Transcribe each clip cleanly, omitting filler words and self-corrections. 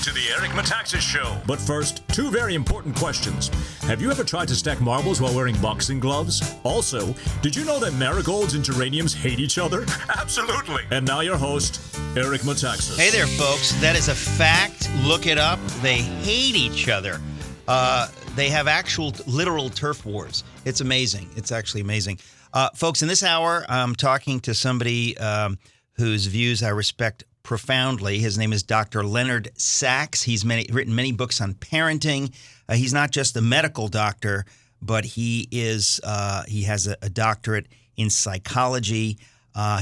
to the Eric Metaxas Show. But first, two very important questions. Have you ever tried to stack marbles while wearing boxing gloves? Also, did you know that marigolds and geraniums hate each other? Absolutely. And now your host, Eric Metaxas. Hey there, folks. That is a fact. Look it up. They hate each other. They have actual, literal turf wars. It's amazing. It's actually amazing. Folks, in this hour, I'm talking to somebody whose views I respect profoundly. His name is Dr. Leonard Sachs. He's written many books on parenting. He's not just a medical doctor, but he has a doctorate in psychology.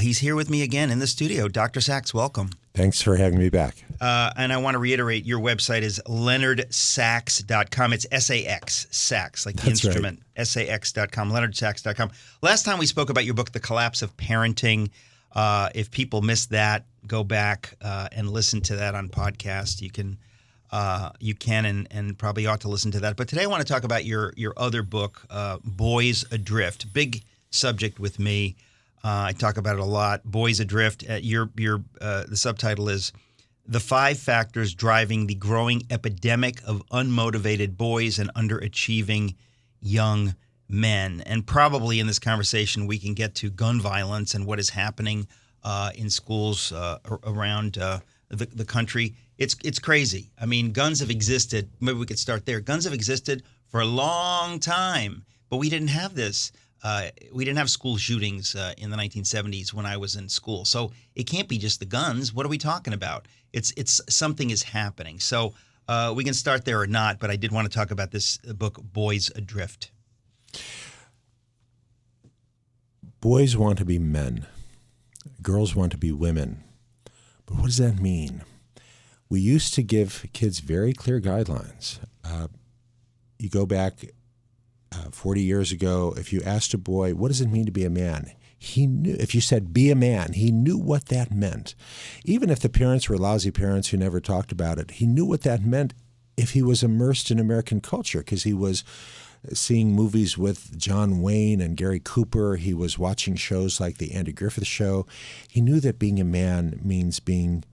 He's here with me again in the studio. Dr. Sachs, welcome. Thanks for having me back. And I want to reiterate, your website is leonardsachs.com. It's S-A-X, Sachs, like the That's instrument, right. S-A-X.com, leonardsachs.com. Last time we spoke about your book, The Collapse of Parenting. If people missed that, go back and listen to that on podcast. You can and probably ought to listen to that. But today I want to talk about your other book, Boys Adrift. Big subject with me. I talk about it a lot. Boys Adrift. The subtitle is The 5 Factors Driving the Growing Epidemic of Unmotivated Boys and Underachieving Young Men. And probably in this conversation we can get to gun violence and what is happening in schools around the country. It's crazy. I mean, guns have existed. Maybe we could start there. Guns have existed for a long time, but we didn't have this. We didn't have school shootings in the 1970s when I was in school. So it can't be just the guns. What are we talking about? It's something is happening. So we can start there or not, but I did want to talk about this book, Boys Adrift. Boys want to be men. Girls want to be women. But what does that mean? We used to give kids very clear guidelines. You go back 40 years ago, if you asked a boy, what does it mean to be a man? He knew. If you said, be a man, he knew what that meant. Even if the parents were lousy parents who never talked about it, he knew what that meant if he was immersed in American culture, because he was seeing movies with John Wayne and Gary Cooper. He was watching shows like The Andy Griffith Show. He knew that being a man means being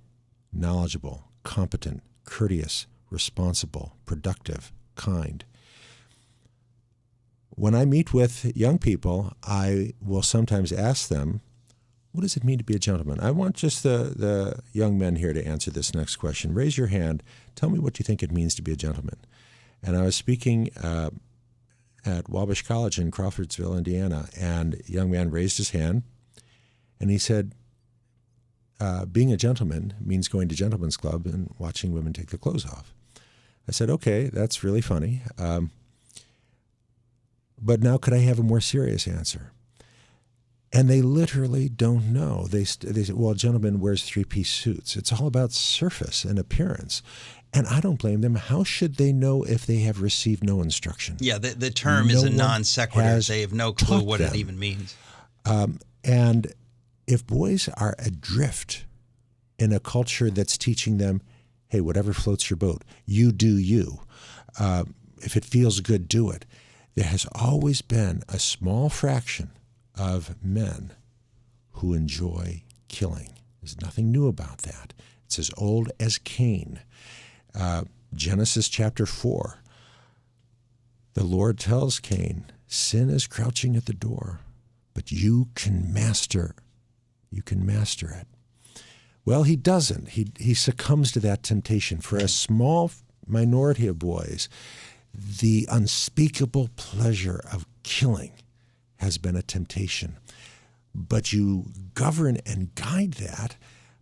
knowledgeable, competent, courteous, responsible, productive, kind. When I meet with young people, I will sometimes ask them, what does it mean to be a gentleman? I want just the young men here to answer this next question. Raise your hand. Tell me what you think it means to be a gentleman. And I was speaking at Wabash College in Crawfordsville, Indiana, and a young man raised his hand, and he said, being a gentleman means going to gentlemen's club and watching women take their clothes off. I said, okay, that's really funny. But now could I have a more serious answer? And they literally don't know. They say, well, a gentleman wears 3-piece suits. It's all about surface and appearance. And I don't blame them. How should they know if they have received no instruction? Yeah, the term is a non sequitur. They have no clue what it even means. And if boys are adrift in a culture that's teaching them, hey, whatever floats your boat, you do you. If it feels good, do it. There has always been a small fraction of men who enjoy killing. There's nothing new about that. It's as old as Cain. Genesis chapter 4, the Lord tells Cain, sin is crouching at the door, but you can master it. Well, he doesn't. He succumbs to that temptation. For a small minority of boys, the unspeakable pleasure of killing has been a temptation. But you govern and guide that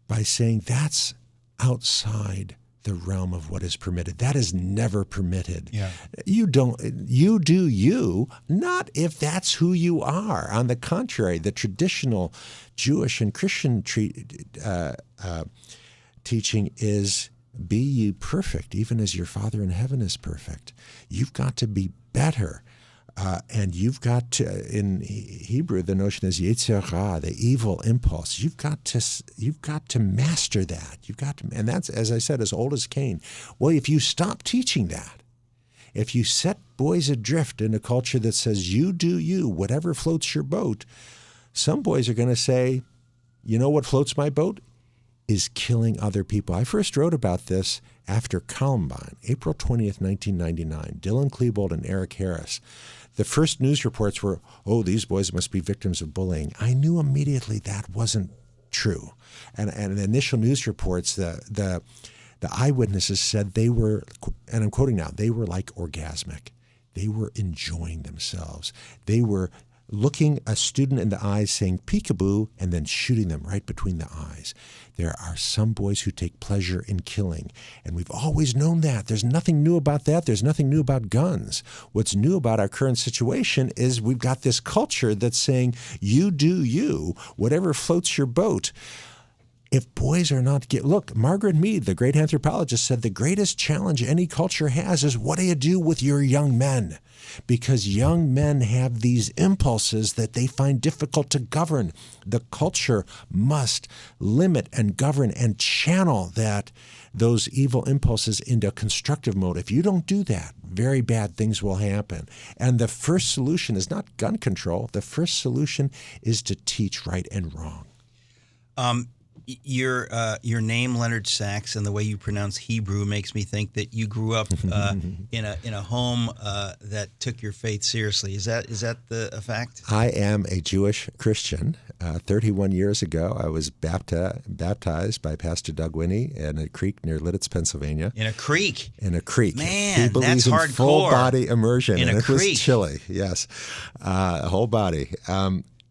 by saying that's outside the realm of what is permitted. That is never permitted. Yeah. You do you, not if that's who you are. On the contrary, the traditional Jewish and Christian teaching is be ye perfect, even as your Father in heaven is perfect. You've got to be better. And you've got to, in Hebrew, the notion is yetzer hara, the evil impulse. You've got to master that. And that's, as I said, as old as Cain. Well, if you stop teaching that, if you set boys adrift in a culture that says you do you, whatever floats your boat, some boys are going to say, you know what floats my boat? is killing other people. I first wrote about this after Columbine, April 20th, 1999. Dylan Klebold and Eric Harris. The first news reports were, oh, these boys must be victims of bullying. I knew immediately that wasn't true. And the initial news reports, the eyewitnesses said they were, and I'm quoting now, they were like orgasmic. They were enjoying themselves. They were looking a student in the eyes, saying peekaboo, and then shooting them right between the eyes. There are some boys who take pleasure in killing, and we've always known that. There's nothing new about that. There's nothing new about guns. What's new about our current situation is we've got this culture that's saying, you do you, whatever floats your boat. If boys are not look, Margaret Mead, the great anthropologist, said the greatest challenge any culture has is what do you do with your young men? Because young men have these impulses that they find difficult to govern. The culture must limit and govern and channel those evil impulses into constructive mode. If you don't do that, very bad things will happen. And the first solution is not gun control. The first solution is to teach right and wrong. Your name, Leonard Sachs, and the way you pronounce Hebrew makes me think that you grew up in a home that took your faith seriously. Is that a fact? I am a Jewish Christian. 31 years ago, I was baptized by Pastor Doug Winney in a creek near Lidditz, Pennsylvania. In a creek? In a creek. Man, he believes that's in hardcore. Full body immersion. In and a it creek. was chilly, yes. Whole body.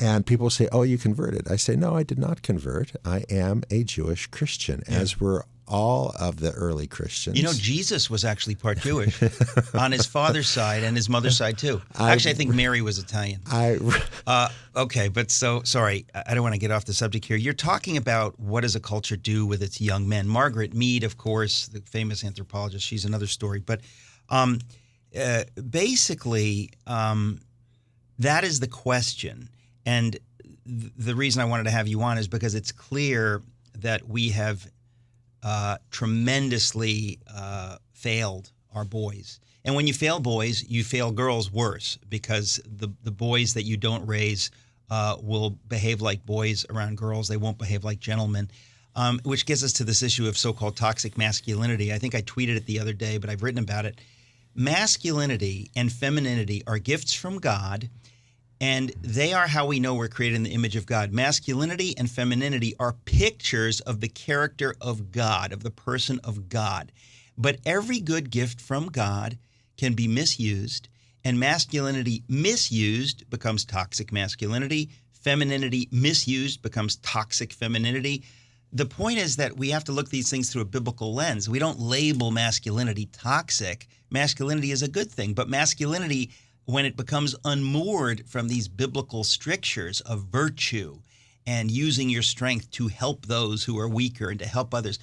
And people say, oh, you converted. I say, no, I did not convert. I am a Jewish Christian, as were all of the early Christians. You know, Jesus was actually part Jewish on his father's side and his mother's side, too. Actually, I think Mary was Italian. Okay, but sorry, I don't want to get off the subject here. You're talking about what does a culture do with its young men. Margaret Mead, of course, the famous anthropologist, she's another story. But basically, that is the question. And the reason I wanted to have you on is because it's clear that we have tremendously failed our boys. And when you fail boys, you fail girls worse, because the boys that you don't raise will behave like boys around girls. They won't behave like gentlemen, which gets us to this issue of so-called toxic masculinity. I think I tweeted it the other day, but I've written about it. Masculinity and femininity are gifts from God, and they are how we know we're created in the image of God. Masculinity and femininity are pictures of the character of God, of the person of God. But every good gift from God can be misused, and masculinity misused becomes toxic masculinity. Femininity misused becomes toxic femininity. The point is that we have to look at these things through a biblical lens. We don't label masculinity toxic. Masculinity is a good thing, but masculinity, when it becomes unmoored from these biblical strictures of virtue and using your strength to help those who are weaker and to help others,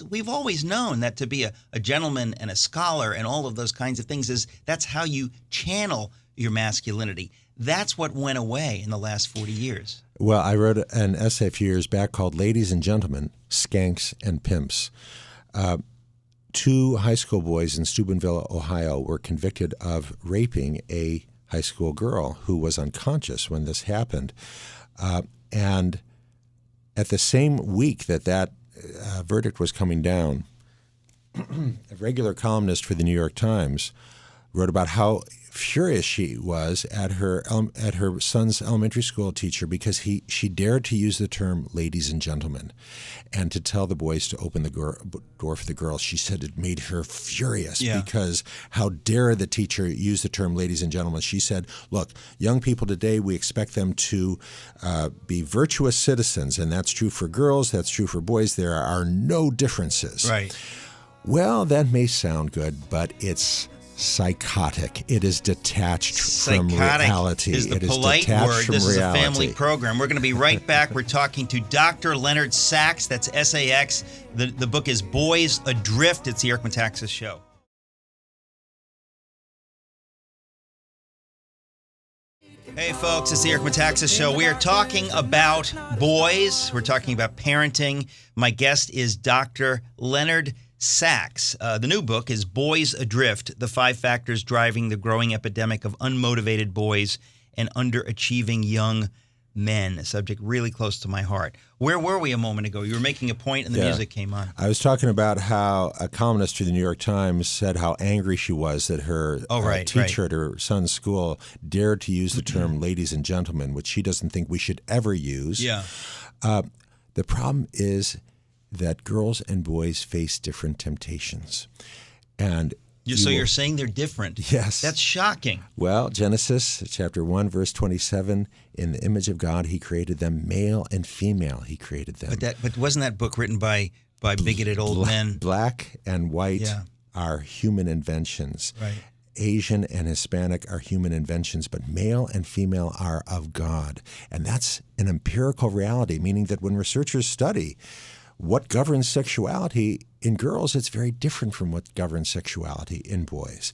we've always known that to be a gentleman and a scholar and all of those kinds of things that's how you channel your masculinity. That's what went away in the last 40 years. Well, I wrote an essay a few years back called Ladies and Gentlemen, Skanks and Pimps. 2 high school boys in Steubenville, Ohio, were convicted of raping a high school girl who was unconscious when this happened. And at the same week that verdict was coming down, a regular columnist for the New York Times wrote about how furious she was at her son's elementary school teacher because she dared to use the term ladies and gentlemen and to tell the boys to open the door for the girls. She said it made her furious because how dare the teacher use the term ladies and gentlemen. She said, look, young people today, we expect them to be virtuous citizens, and that's true for girls, that's true for boys. There are no differences. Right. Well, that may sound good, but it's psychotic. It is detached from reality. Is the polite word. This is a family program. We're going to be right back. We're talking to Dr. Leonard Sachs. That's S-A-X. The book is Boys Adrift. It's the Eric Metaxas Show. Hey, folks, it's the Eric Metaxas Show. We are talking about boys. We're talking about parenting. My guest is Dr. Leonard Sachs. The new book is Boys Adrift, the 5 factors driving the growing epidemic of unmotivated boys and underachieving young men, a subject really close to my heart. Where were we a moment ago? You were making a point and the music came on. I was talking about how a columnist for the New York Times said how angry she was that her teacher at her son's school dared to use the term ladies and gentlemen, which she doesn't think we should ever use. Yeah. The problem is that girls and boys face different temptations. And so you're saying they're different? Yes. That's shocking. Well, Genesis chapter 1, verse 27, in the image of God, he created them, male and female, he created them. But wasn't that book written by bigoted old men? Black and white are human inventions. Right. Asian and Hispanic are human inventions, but male and female are of God. And that's an empirical reality, meaning that when researchers study what governs sexuality in girls, it's very different from what governs sexuality in boys.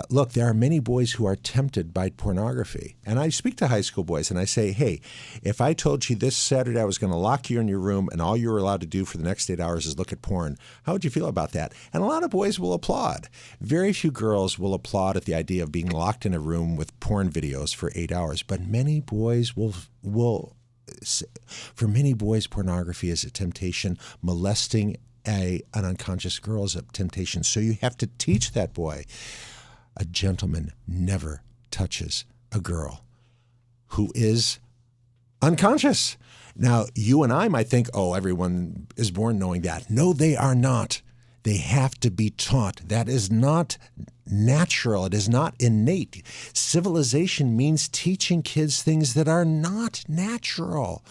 Look, there are many boys who are tempted by pornography. And I speak to high school boys and I say, hey, if I told you this Saturday I was going to lock you in your room and all you were allowed to do for the next 8 hours is look at porn, how would you feel about that? And a lot of boys will applaud. Very few girls will applaud at the idea of being locked in a room with porn videos for 8 hours. But many boys will. For many boys, pornography is a temptation. Molesting an unconscious girl is a temptation. So you have to teach that boy. A gentleman never touches a girl who is unconscious. Now, you and I might think, oh, everyone is born knowing that. No, they are not. They have to be taught. That is not natural. It is not innate. Civilization means teaching kids things that are not natural.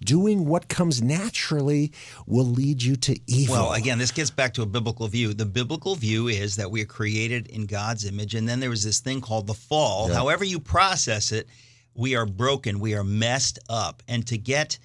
Doing what comes naturally will lead you to evil. Well, again, this gets back to a biblical view. The biblical view is that we are created in God's image, and then there was this thing called the fall. Yeah. However you process it, we are broken. We are messed up. And to get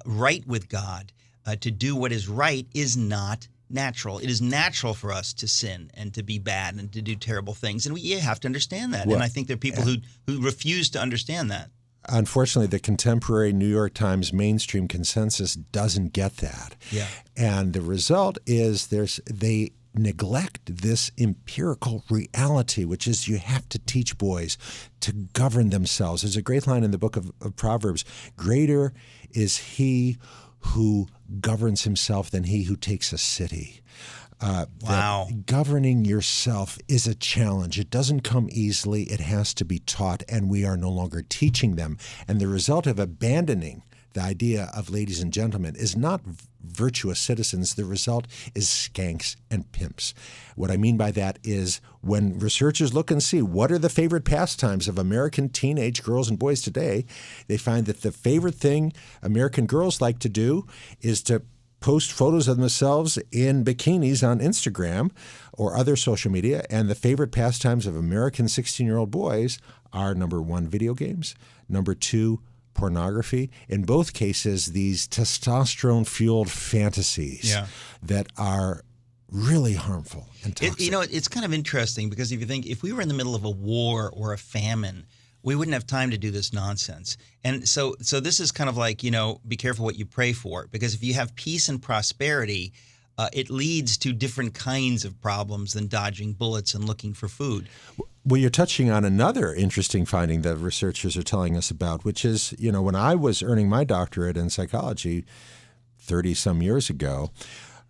right with God, to do what is right, is not natural. It is natural for us to sin and to be bad and to do terrible things, and we have to understand that. Well, and I think there are people who refuse to understand that. Unfortunately, the contemporary New York Times mainstream consensus doesn't get that. Yeah. And the result is they neglect this empirical reality, which is you have to teach boys to govern themselves. There's a great line in the book of Proverbs, greater is he who governs himself than he who takes a city. Wow. Governing yourself is a challenge. It doesn't come easily. It has to be taught, and we are no longer teaching them. And the result of abandoning the idea of ladies and gentlemen is not virtuous citizens. The result is skanks and pimps. What I mean by that is when researchers look and see what are the favorite pastimes of American teenage girls and boys today, they find that the favorite thing American girls like to do is to post photos of themselves in bikinis on Instagram or other social media, and the favorite pastimes of American 16-year-old boys are, number one, video games, number two, pornography. In both cases, these testosterone-fueled fantasies that are really harmful and toxic. It's kind of interesting because if we were in the middle of a war or a famine, we wouldn't have time to do this nonsense. And so this is kind of like, be careful what you pray for, because if you have peace and prosperity, it leads to different kinds of problems than dodging bullets and looking for food. Well, you're touching on another interesting finding that researchers are telling us about, which is, when I was earning my doctorate in psychology 30-some years ago,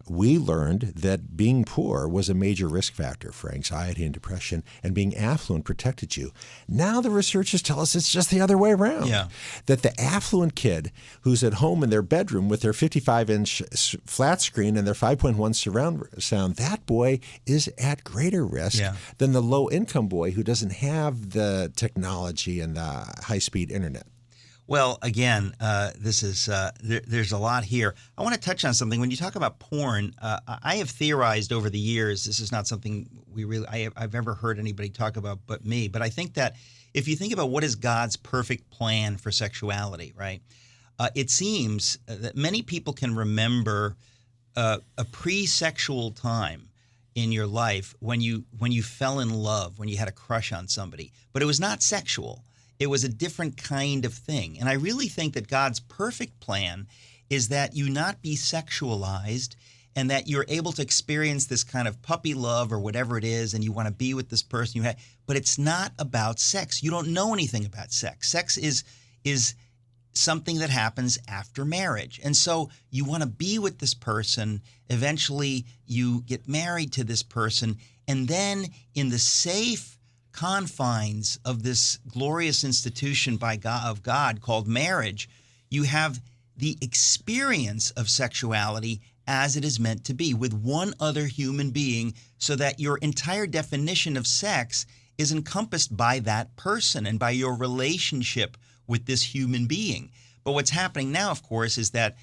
we learned that being poor was a major risk factor for anxiety and depression, and being affluent protected you. Now the researchers tell us it's just the other way around. Yeah. That the affluent kid who's at home in their bedroom with their 55-inch flat screen and their 5.1 surround sound, that boy is at greater risk than the low-income boy who doesn't have the technology and the high-speed internet. Well, again, there's a lot here. I want to touch on something. When you talk about porn, I have theorized over the years, this is not something I've ever heard anybody talk about but me, but I think that if you think about what is God's perfect plan for sexuality, right, it seems that many people can remember a pre-sexual time in your life when you fell in love, when you had a crush on somebody, but it was not sexual. It was a different kind of thing. And I really think that God's perfect plan is that you not be sexualized and that you're able to experience this kind of puppy love or whatever it is, and you want to be with this person but it's not about sex. You don't know anything about sex. Sex is something that happens after marriage. And so you want to be with this person. Eventually, you get married to this person. And then in the safe confines of this glorious institution of God called marriage, you have the experience of sexuality as it is meant to be with one other human being, so that your entire definition of sex is encompassed by that person and by your relationship with this human being. But what's happening now, of course, is that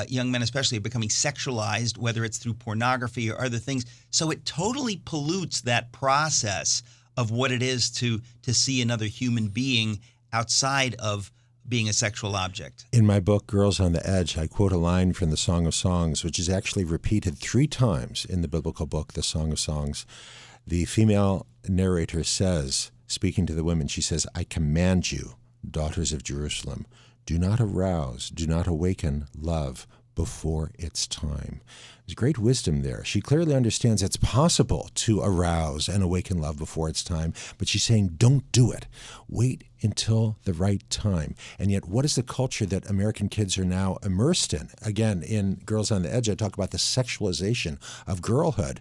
young men especially are becoming sexualized, whether it's through pornography or other things. So it totally pollutes that process of what it is to see another human being outside of being a sexual object. In my book, Girls on the Edge, I quote a line from the Song of Songs, which is actually repeated 3 times in the biblical book, the Song of Songs. The female narrator says, speaking to the women, she says, "I command you, daughters of Jerusalem, do not arouse, do not awaken love before its time." There's great wisdom there. She clearly understands it's possible to arouse and awaken love before its time, but she's saying, don't do it. Wait until the right time. And yet, what is the culture that American kids are now immersed in? Again, in Girls on the Edge, I talk about the sexualization of girlhood.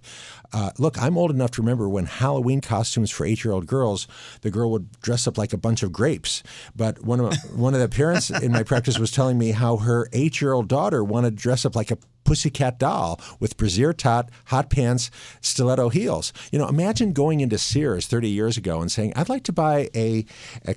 Look, I'm old enough to remember when Halloween costumes for 8-year-old girls, the girl would dress up like a bunch of grapes. But one of the parents in my practice was telling me how her 8-year-old daughter wanted to dress up like a pussycat doll with brassiere tot, hot pants, stiletto heels. You know, imagine going into Sears 30 years ago and saying, I'd like to buy a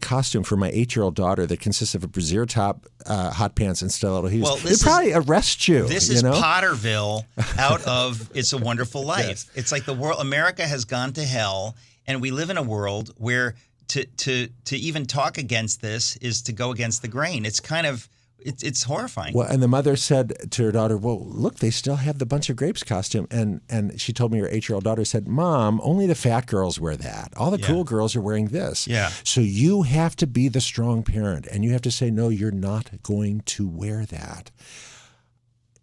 costume for my 8-year-old daughter that consists of a brassiere top, hot pants, and stiletto heels. Well, They'd probably arrest you. This is Potterville out of It's a Wonderful Life. Yes. It's like the world, America has gone to hell, and we live in a world where to even talk against this is to go against the grain. It's kind of, it's horrifying. Well, and the mother said to her daughter, well, look, they still have the bunch of grapes costume. And she told me her 8-year-old daughter said, Mom, only the fat girls wear that. All the cool girls are wearing this. Yeah. So you have to be the strong parent, and you have to say, no, you're not going to wear that.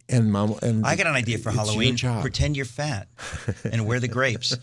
And Mom, and I got an idea for Halloween. Pretend you're fat and wear the grapes.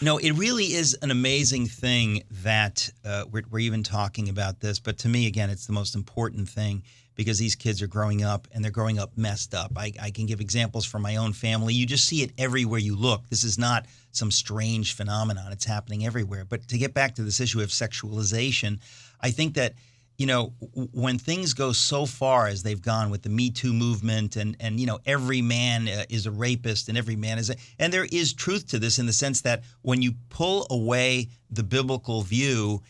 No, it really is an amazing thing that we're even talking about this. But to me, again, it's the most important thing, because these kids are growing up, and they're growing up messed up. I can give examples from my own family. You just see it everywhere you look. This is not some strange phenomenon. It's happening everywhere. But to get back to this issue of sexualization, I think that, you know, when things go so far as they've gone with the Me Too movement, and you know, every man is a rapist and every man is and there is truth to this, in the sense that when you pull away the biblical view,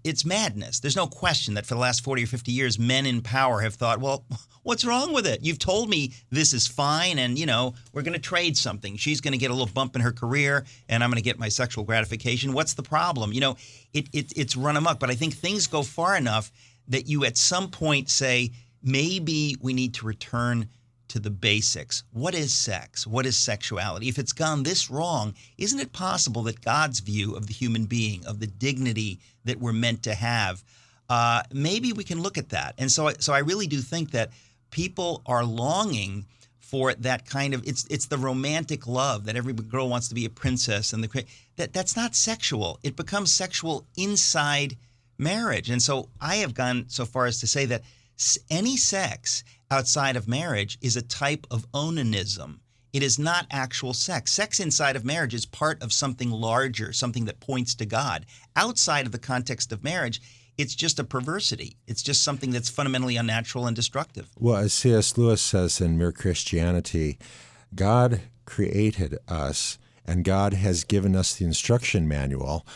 it's madness. There's no question that for the last 40 or 50 years, men in power have thought, well, what's wrong with it? You've told me this is fine, and, you know, we're going to trade something. She's going to get a little bump in her career, and I'm going to get my sexual gratification. What's the problem? You know, it's run amok. But I think things go far enough that you at some point say, maybe we need to return to the basics. What is sex? What is sexuality? If it's gone this wrong, isn't it possible that God's view of the human being, of the dignity that we're meant to have, maybe we can look at that? And so I really do think that people are longing for that kind of, it's the romantic love that every girl wants to be a princess, and that's not sexual. It becomes sexual inside marriage. And so I have gone so far as to say that any sex outside of marriage is a type of onanism. It is not actual sex. Sex inside of marriage is part of something larger, something that points to God. Outside of the context of marriage, it's just a perversity. It's just something that's fundamentally unnatural and destructive. Well, as C.S. Lewis says in Mere Christianity, God created us, and God has given us the instruction manual.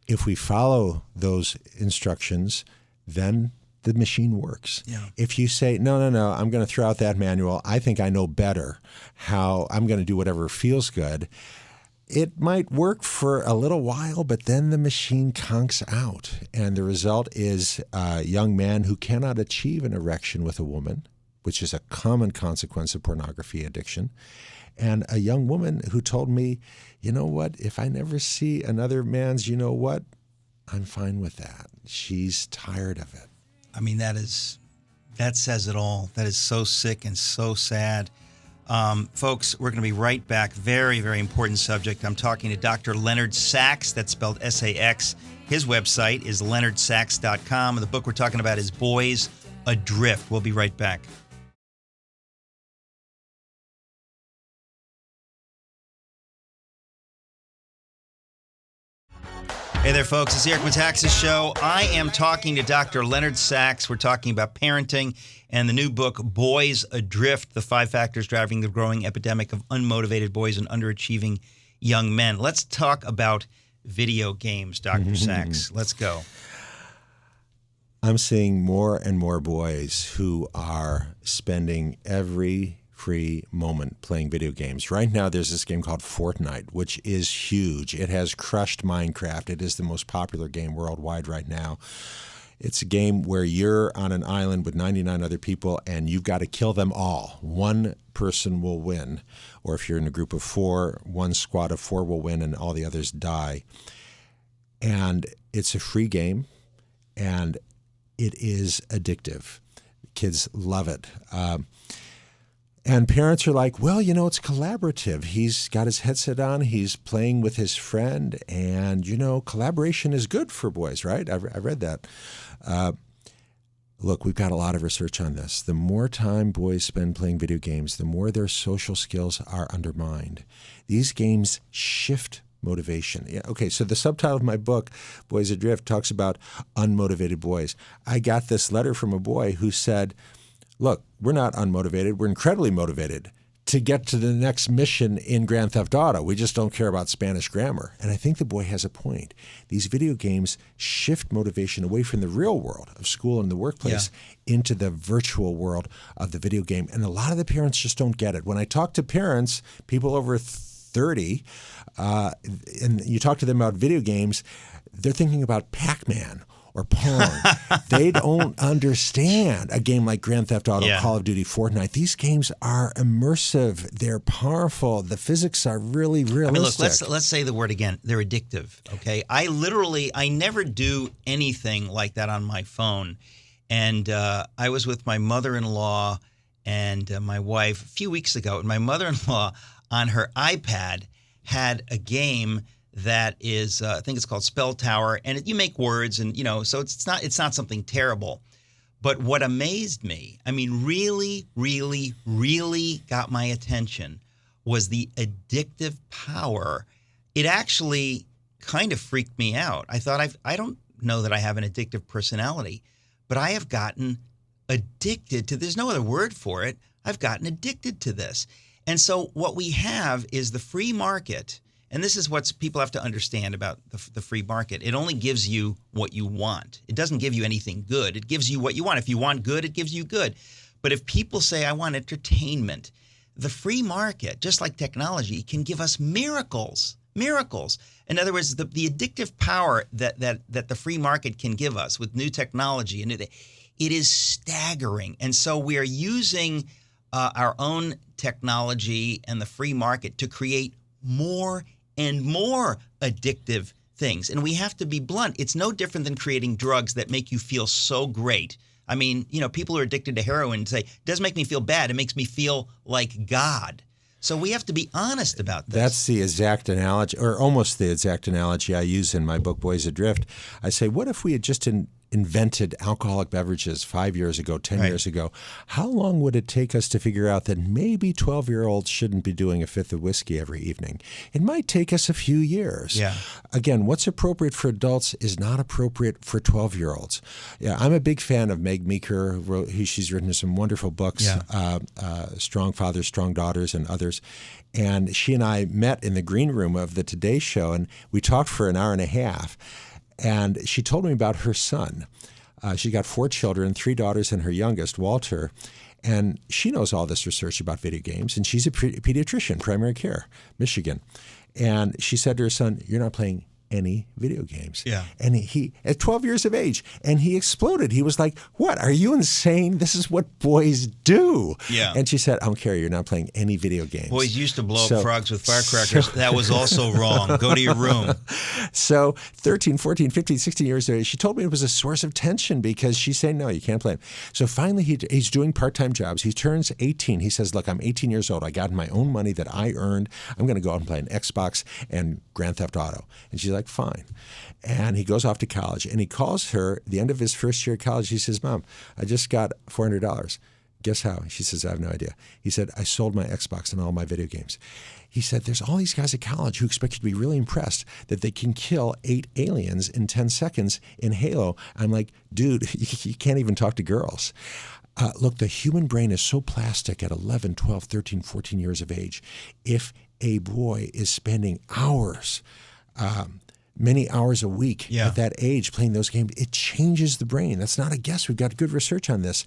If we follow those instructions, then the machine works. Yeah. If you say, no, I'm going to throw out that manual, I think I know better how I'm going to do whatever feels good, it might work for a little while, but then the machine conks out. And the result is a young man who cannot achieve an erection with a woman, which is a common consequence of pornography addiction, and a young woman who told me, you know what, if I never see another man's, you know what, I'm fine with that. She's tired of it. I mean, that says it all. That is so sick and so sad. Folks, we're going to be right back. Very, very important subject. I'm talking to Dr. Leonard Sax, that's spelled S-A-X. His website is leonardsachs.com, and the book we're talking about is Boys Adrift. We'll be right back. Hey there, folks. It's the Eric Metaxas Show. I am talking to Dr. Leonard Sachs. We're talking about parenting and the new book, Boys Adrift, the 5 factors driving the growing epidemic of unmotivated boys and underachieving young men. Let's talk about video games, Dr. Sachs. Let's go. I'm seeing more and more boys who are spending every free moment playing video games. Right now, there's this game called Fortnite, which is huge. It has crushed Minecraft. It is the most popular game worldwide right now. It's a game where you're on an island with 99 other people, and you've got to kill them all. One person will win. Or if you're in a group of 4, one squad of 4 will win, and all the others die. And it's a free game, and it is addictive. Kids love it. And parents are like, well, you know, it's collaborative. He's got his headset on. He's playing with his friend. And, you know, collaboration is good for boys, right? I read that. Look, we've got a lot of research on this. The more time boys spend playing video games, the more their social skills are undermined. These games shift motivation. Yeah, okay, so the subtitle of my book, Boys Adrift, talks about unmotivated boys. I got this letter from a boy who said, look, we're not unmotivated. We're incredibly motivated to get to the next mission in Grand Theft Auto. We just don't care about Spanish grammar. And I think the boy has a point. These video games shift motivation away from the real world of school and the workplace into the virtual world of the video game. And a lot of the parents just don't get it. When I talk to parents, people over 30, and you talk to them about video games, they're thinking about Pac-Man or Pong. They don't understand a game like Grand Theft Auto, Call of Duty, Fortnite. These games are immersive. They're powerful. The physics are really realistic. I mean, look, let's say the word again. They're addictive, okay? I never do anything like that on my phone. And I was with my mother-in-law and my wife a few weeks ago, and my mother-in-law on her iPad had a game that is, I think it's called Spell Tower, and you make words, and so it's not something terrible. But what amazed me, I mean, really, really, really got my attention, was the addictive power. It actually kind of freaked me out. I thought, I don't know that I have an addictive personality, but I have gotten addicted to. There's no other word for it. I've gotten addicted to this, and so what we have is the free market. And this is what people have to understand about the free market. It only gives you what you want. It doesn't give you anything good. It gives you what you want. If you want good, it gives you good. But if people say, I want entertainment, the free market, just like technology, can give us miracles. Miracles. In other words, the addictive power that the free market can give us with new technology, and it is staggering. And so we are using our own technology and the free market to create more and more addictive things. And we have to be blunt. It's no different than creating drugs that make you feel so great. I mean, people are addicted to heroin say, it doesn't make me feel bad. It makes me feel like God. So we have to be honest about this. That's the exact analogy, or almost the exact analogy I use in my book, Boys Adrift. I say, what if we had just invented alcoholic beverages 5 years ago, 10 years ago? How long would it take us to figure out that maybe 12-year-olds shouldn't be doing a fifth of whiskey every evening? It might take us a few years. Yeah. Again, what's appropriate for adults is not appropriate for 12-year-olds. Yeah, I'm a big fan of Meg Meeker. She's written some wonderful books, Strong Fathers, Strong Daughters, and others. And she and I met in the green room of the Today Show, and we talked for an hour and a half. And she told me about her son. She got 4 children, 3 daughters, and her youngest, Walter. And she knows all this research about video games. And she's a pediatrician, primary care, Michigan. And she said to her son, you're not playing any video games. Yeah. And he, at 12 years of age, and he exploded. He was like, what? Are you insane? This is what boys do. Yeah. And she said, I don't care. You're not playing any video games. Boys used to blow up frogs with firecrackers. That was also wrong. Go to your room. So 13, 14, 15, 16 years old, she told me it was a source of tension because she's saying, no, you can't play him. So finally, he's doing part-time jobs. He turns 18. He says, look, I'm 18 years old. I got my own money that I earned. I'm going to go out and play an Xbox and Grand Theft Auto. And she's like, like, fine. And he goes off to college, and he calls her at the end of his first year of college. He says, Mom, I just got $400. Guess how? She says, I have no idea. He said, I sold my Xbox and all my video games. He said, there's all these guys at college who expect you to be really impressed that they can kill 8 aliens in 10 seconds in Halo. I'm like, dude, you can't even talk to girls. Look, the human brain is so plastic at 11, 12, 13, 14 years of age. If a boy is spending hours, many hours a week at that age playing those games, it changes the brain. That's not a guess. We've got good research on this.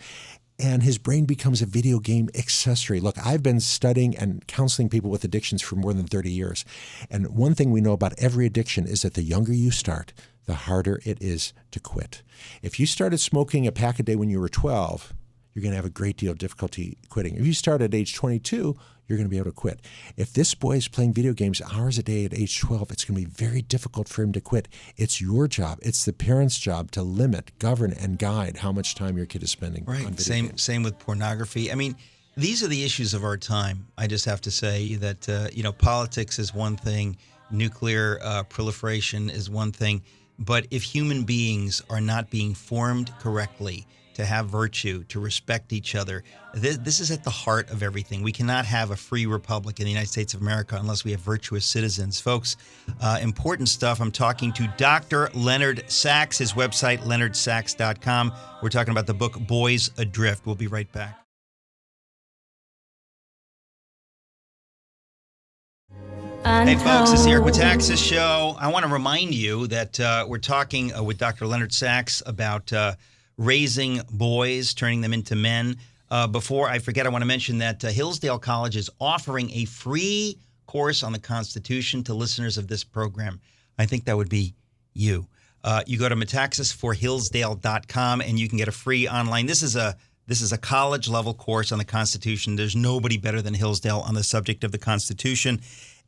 And his brain becomes a video game accessory. Look, I've been studying and counseling people with addictions for more than 30 years. And one thing we know about every addiction is that the younger you start, the harder it is to quit. If you started smoking a pack a day when you were 12, you're going to have a great deal of difficulty quitting. If you start at age 22, you're going to be able to quit. If this boy is playing video games hours a day at age 12, it's going to be very difficult for him to quit. It's your job. It's the parent's job to limit, govern, and guide how much time your kid is spending on video games. Same with pornography. I mean, these are the issues of our time. I just have to say that, politics is one thing, nuclear proliferation is one thing, but if human beings are not being formed correctly, to have virtue, to respect each other. This is at the heart of everything. We cannot have a free republic in the United States of America unless we have virtuous citizens. Folks, important stuff. I'm talking to Dr. Leonard Sachs, his website, leonardsachs.com. We're talking about the book, Boys Adrift. We'll be right back. Hey, folks, it's the Eric Metaxas Show. I want to remind you that we're talking with Dr. Leonard Sachs about raising boys, turning them into men. Before I forget, I want to mention that Hillsdale College is offering a free course on the Constitution to listeners of this program. I think that would be you. You go to metaxasforhillsdale.com and you can get a free online. This is a college level course on the Constitution. There's nobody better than Hillsdale on the subject of the Constitution.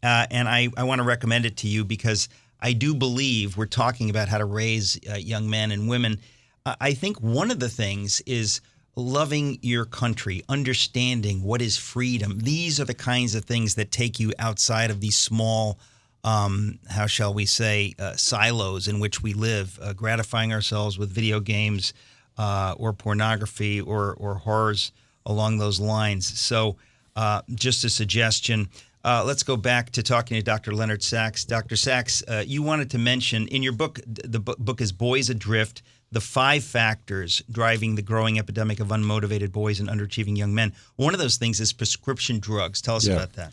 And I want to recommend it to you because I do believe we're talking about how to raise young men and women. I think one of the things is loving your country, understanding what is freedom. These are the kinds of things that take you outside of these small, how shall we say, silos in which we live, gratifying ourselves with video games or pornography or horrors along those lines. So just a suggestion. Let's go back to talking to Dr. Leonard Sachs. Dr. Sachs, you wanted to mention in your book, the book is Boys Adrift, the 5 factors driving the growing epidemic of unmotivated boys and underachieving young men. One of those things is prescription drugs. Tell us about that.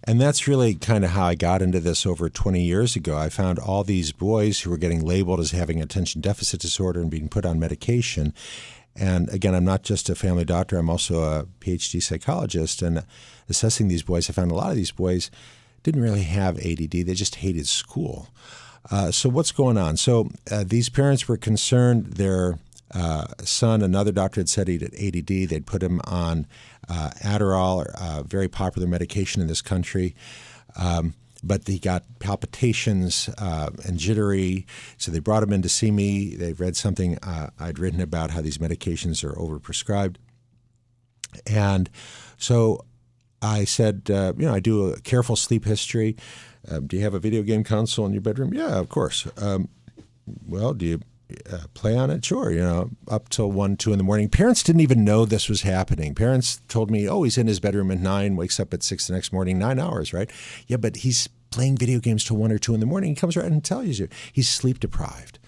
And that's really kind of how I got into this over 20 years ago. I found all these boys who were getting labeled as having attention deficit disorder and being put on medication. And again, I'm not just a family doctor. I'm also a PhD psychologist. And assessing these boys, I found a lot of these boys didn't really have ADD. They just hated school. So what's going on? So these parents were concerned their son, another doctor had said he had ADD. They'd put him on Adderall, a very popular medication in this country. But he got palpitations and jittery. So they brought him in to see me. They read something I'd written about how these medications are overprescribed. And so I said, I do a careful sleep history. Do you have a video game console in your bedroom? Yeah, of course. Well, do you play on it? Sure, up till 1, 2 in the morning. Parents didn't even know this was happening. Parents told me, he's in his bedroom at 9, wakes up at 6 the next morning, 9 hours, right? Yeah, but he's playing video games till 1 or 2 in the morning. He comes right and tells you he's sleep deprived.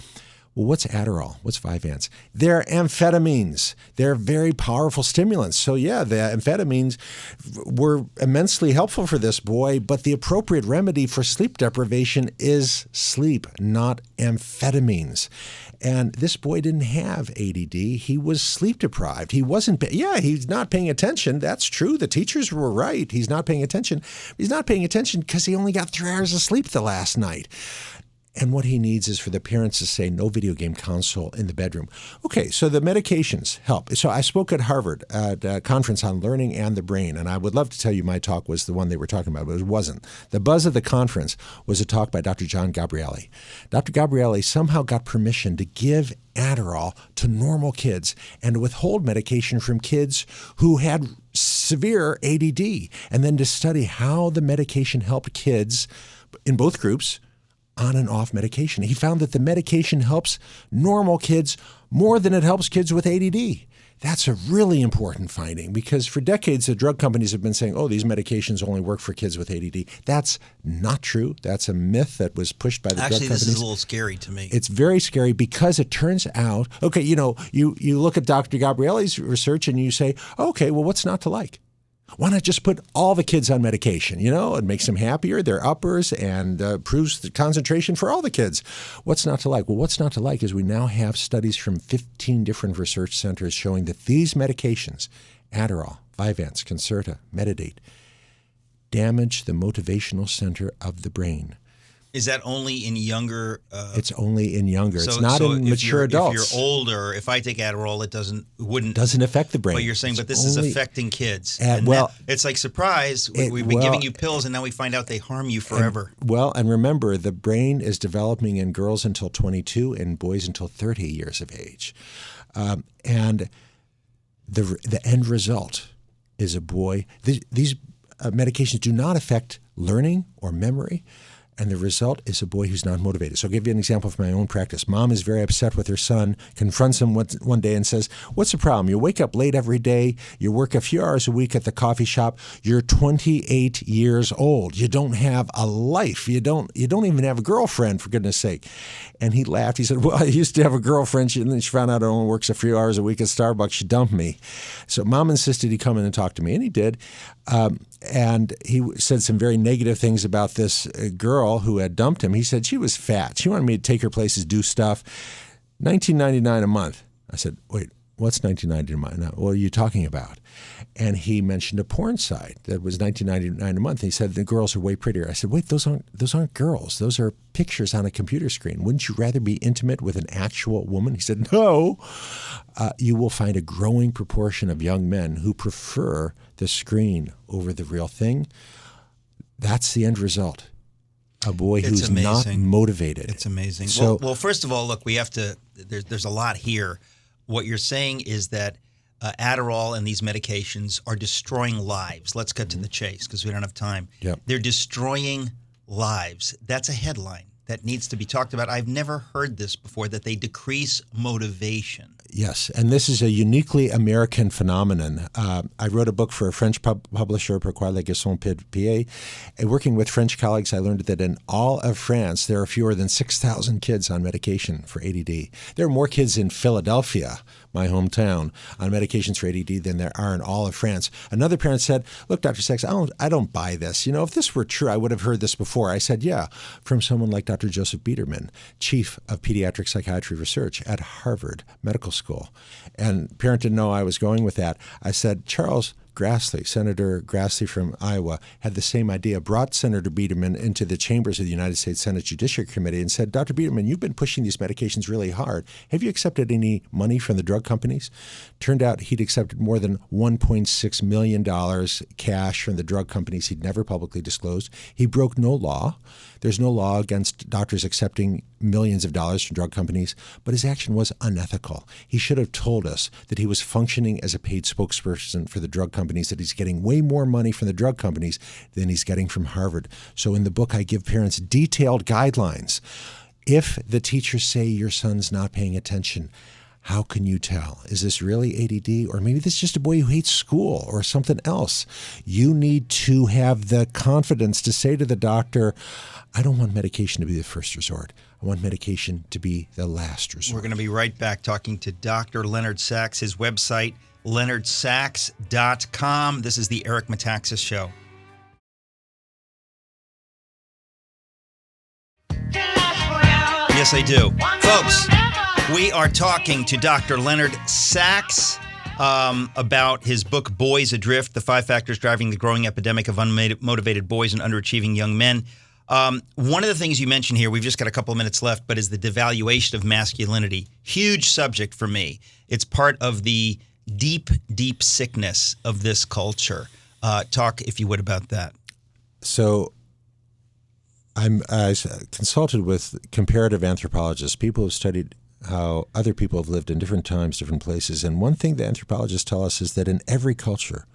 Well, what's Adderall? What's Vyvanse? They're amphetamines. They're very powerful stimulants. So yeah, the amphetamines were immensely helpful for this boy, but the appropriate remedy for sleep deprivation is sleep, not amphetamines. And this boy didn't have ADD. He was sleep deprived. He wasn't, he's not paying attention. That's true. The teachers were right. He's not paying attention. He's not paying attention because he only got 3 hours of sleep the last night. And what he needs is for the parents to say no video game console in the bedroom. Okay, so the medications help. So I spoke at Harvard at a conference on learning and the brain, and I would love to tell you my talk was the one they were talking about, but it wasn't. The buzz of the conference was a talk by Dr. John Gabrielli. Dr. Gabrielli somehow got permission to give Adderall to normal kids and to withhold medication from kids who had severe ADD, and then to study how the medication helped kids in both groups on and off medication. He found that the medication helps normal kids more than it helps kids with ADD. That's a really important finding because for decades, the drug companies have been saying, oh, these medications only work for kids with ADD. That's not true. That's a myth that was pushed by the drug companies. Actually, this is a little scary to me. It's very scary because it turns out, okay, you look at Dr. Gabrielli's research and you say, okay, well, what's not to like? Why not just put all the kids on medication? It makes them happier, they're uppers, and improves the concentration for all the kids. What's not to like? Well, what's not to like is we now have studies from 15 different research centers showing that these medications, Adderall, Vyvanse, Concerta, Metadate, damage the motivational center of the brain. Is that only in younger? It's only in younger. It's not in mature adults. If you're older, if I take Adderall, it wouldn't affect the brain. But you're saying, it's but this is affecting kids. It's like surprise. We've been giving you pills, and now we find out they harm you forever. And remember, the brain is developing in girls until 22 and boys until 30 years of age, and the end result is a boy. These medications do not affect learning or memory. And the result is a boy who's not motivated. So I'll give you an example from my own practice. Mom is very upset with her son, confronts him one day and says, what's the problem? You wake up late every day. You work a few hours a week at the coffee shop. You're 28 years old. You don't have a life. You don't even have a girlfriend, for goodness sake. And he laughed. He said, well, I used to have a girlfriend. And then she found out I only works a few hours a week at Starbucks. She dumped me. So Mom insisted he come in and talk to me. And he did. And he said some very negative things about this girl who had dumped him. He said she was fat. She wanted me to take her places, do stuff. $19.99 a month. I said, wait, what's $19.99 a month? What are you talking about? And he mentioned a porn site that was $19.99 a month. He said the girls are way prettier. I said, wait, those aren't girls. Those are pictures on a computer screen. Wouldn't you rather be intimate with an actual woman? He said, no. You will find a growing proportion of young men who prefer the screen over the real thing. That's the end result. A boy who's not motivated. It's amazing. So, well, first of all, look, we have to. There's a lot here. What you're saying is that Adderall and these medications are destroying lives. Let's cut to the chase because we don't have time. Yep. They're destroying lives. That's a headline that needs to be talked about. I've never heard this before, that they decrease motivation. Yes, and this is a uniquely American phenomenon. I wrote a book for a French publisher, Pourquoi les garçons pillent. And working with French colleagues, I learned that in all of France, there are fewer than 6,000 kids on medication for ADD. There are more kids in Philadelphia, my hometown, on medications for ADD than there are in all of France. Another parent said, look, Dr. Sachs, I don't buy this. If this were true, I would have heard this before. I said, yeah, from someone like Dr. Joseph Biederman, chief of pediatric psychiatry research at Harvard Medical School. And parent didn't know I was going with that. I said, Charles Grassley, Senator Grassley from Iowa, had the same idea, brought Senator Biederman into the chambers of the United States Senate Judiciary Committee and said, Dr. Biederman, you've been pushing these medications really hard. Have you accepted any money from the drug companies? Turned out he'd accepted more than $1.6 million cash from the drug companies he'd never publicly disclosed. He broke no law. There's no law against doctors accepting millions of dollars from drug companies, but his action was unethical. He should have told us that he was functioning as a paid spokesperson for the drug companies, that he's getting way more money from the drug companies than he's getting from Harvard. So in the book, I give parents detailed guidelines. If the teachers say your son's not paying attention, how can you tell? Is this really ADD? Or maybe this is just a boy who hates school or something else. You need to have the confidence to say to the doctor, I don't want medication to be the first resort. I want medication to be the last resort. We're going to be right back talking to Dr. Leonard Sachs, his website, leonardsachs.com. This is the Eric Metaxas Show. Yes, I do. Folks, we are talking to Dr. Leonard Sachs about his book, Boys Adrift, the 5 Factors Driving the Growing Epidemic of Unmotivated Boys and Underachieving Young Men. One of the things you mentioned here, we've just got a couple of minutes left, but is the devaluation of masculinity. Huge subject for me. It's part of the deep, deep sickness of this culture. Talk, if you would, about that. So I consulted with comparative anthropologists, people who've studied how other people have lived in different times, different places. And one thing the anthropologists tell us is that in every culture,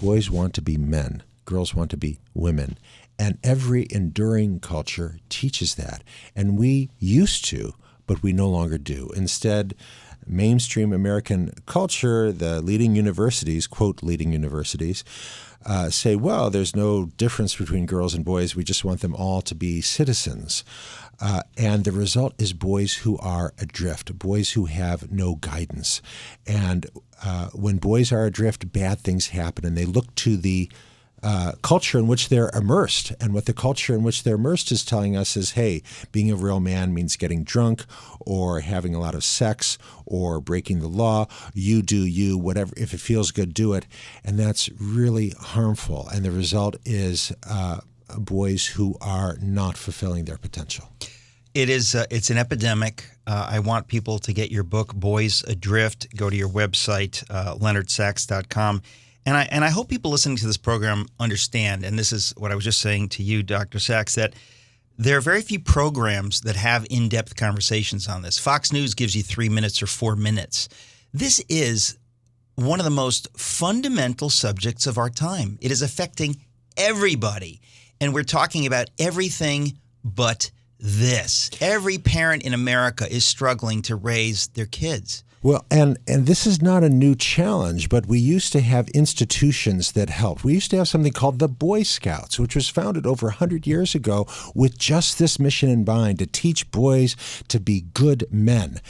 boys want to be men, girls want to be women. And every enduring culture teaches that. And we used to, but we no longer do. Instead, mainstream American culture, the leading universities, quote, leading universities, say, well, there's no difference between girls and boys. We just want them all to be citizens. And the result is boys who are adrift, boys who have no guidance. And when boys are adrift, bad things happen, and they look to the culture in which they're immersed. And what the culture in which they're immersed is telling us is, hey, being a real man means getting drunk or having a lot of sex or breaking the law. You do you, whatever. If it feels good, do it. And that's really harmful. And the result is boys who are not fulfilling their potential. It is. It's an epidemic. I want people to get your book, Boys Adrift. Go to your website, leonardsachs.com. And I hope people listening to this program understand, and this is what I was just saying to you, Dr. Sachs, that there are very few programs that have in-depth conversations on this. Fox News gives you 3 minutes or 4 minutes. This is one of the most fundamental subjects of our time. It is affecting everybody. And we're talking about everything but this. Every parent in America is struggling to raise their kids. Well, and this is not a new challenge, but we used to have institutions that helped. We used to have something called the Boy Scouts, which was founded over 100 years ago with just this mission in mind, to teach boys to be good men.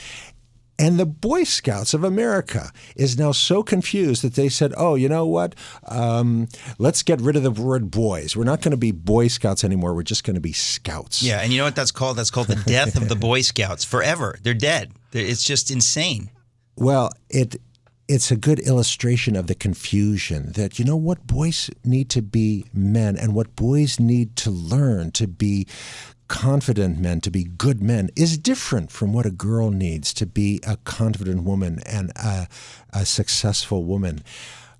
And the Boy Scouts of America is now so confused that they said, oh, you know what? Let's get rid of the word boys. We're not going to be Boy Scouts anymore. We're just going to be Scouts. Yeah, and you know what that's called? That's called the death of the Boy Scouts forever. They're dead. It's just insane. Well, it's a good illustration of the confusion that, you know what, boys need to be men, and what boys need to learn to be confident men, to be good men, is different from what a girl needs to be a confident woman and a successful woman.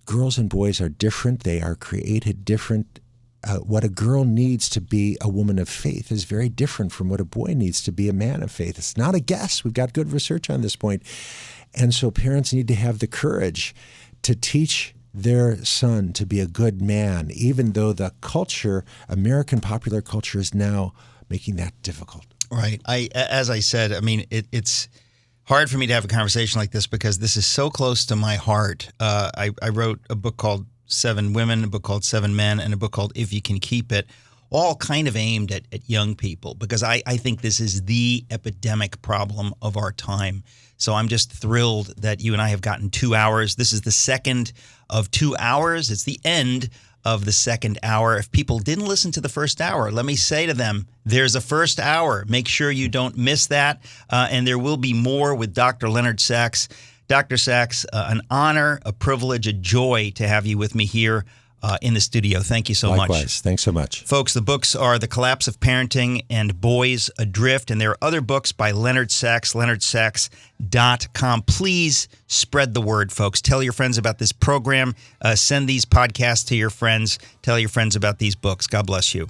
Girls and boys are different. They are created different. What a girl needs to be a woman of faith is very different from what a boy needs to be a man of faith. It's not a guess. We've got good research on this point. And so parents need to have the courage to teach their son to be a good man, even though the culture, American popular culture, is now making that difficult. Right. As I said, I mean, it's hard for me to have a conversation like this because this is so close to my heart. I wrote a book called 7 Women, a book called 7 Men, and a book called If You Can Keep It, all kind of aimed at young people, because I think this is the epidemic problem of our time. So I'm just thrilled that you and I have gotten 2 hours. This is the second of 2 hours. It's the end of the second hour. If people didn't listen to the first hour, let me say to them, there's a first hour. Make sure you don't miss that. And there will be more with Dr. Leonard Sachs. Dr. Sachs, an honor, a privilege, a joy to have you with me here in the studio. Thank you so much. Likewise. Thanks so much. Folks, the books are The Collapse of Parenting and Boys Adrift, and there are other books by Leonard Sachs, leonardsachs.com. Please spread the word, folks. Tell your friends about this program. Send these podcasts to your friends. Tell your friends about these books. God bless you.